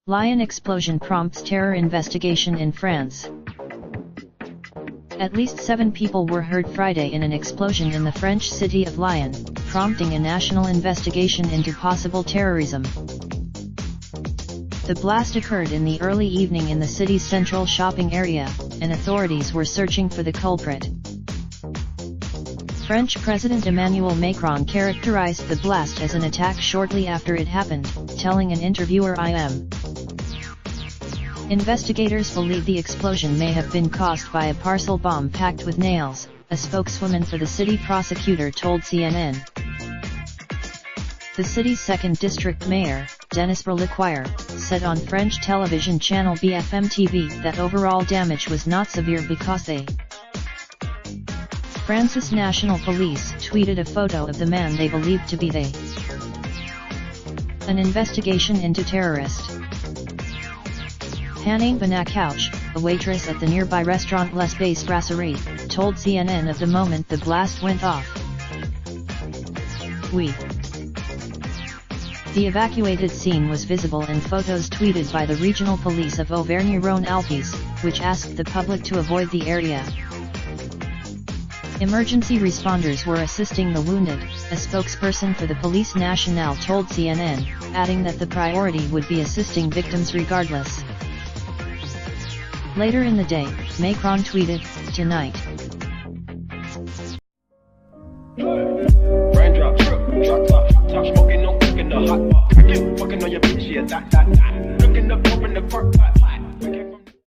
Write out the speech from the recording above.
Lyon explosion prompts terror investigation in France. At least 7 people were hurt Friday in an explosion in the French city of Lyon, prompting a national investigation into possible terrorism. The blast occurred in the early evening in the city's central shopping area, and authorities were searching for the culprit. French President Emmanuel Macron characterized the blast as an attack shortly after it happened, telling an interviewer "IM." Investigators believe the explosion may have been caused by a parcel bomb packed with nails, a spokeswoman for the city prosecutor told CNN. The city's 2nd District Mayor, Denis Brelequire, said on French television channel BFM TV that overall damage was not severe because they. France's National Police tweeted a photo of the man they believed to be they. An investigation into terrorist. Hannah Benakouch, a waitress at the nearby restaurant Les Base Brasserie, told CNN of the moment the blast went off. The evacuated scene was visible in photos tweeted by the regional police of Auvergne-Rhône-Alpes, which asked the public to avoid the area. Emergency responders were assisting the wounded, a spokesperson for the Police Nationale told CNN, adding that the priority would be assisting victims regardless. Later in the day, Macron tweeted, "Tonight. Raindrop, drop top, smoking, no cooking the hot pot. Fucking on your bitch, yeah, that. Looking up, open the park pot.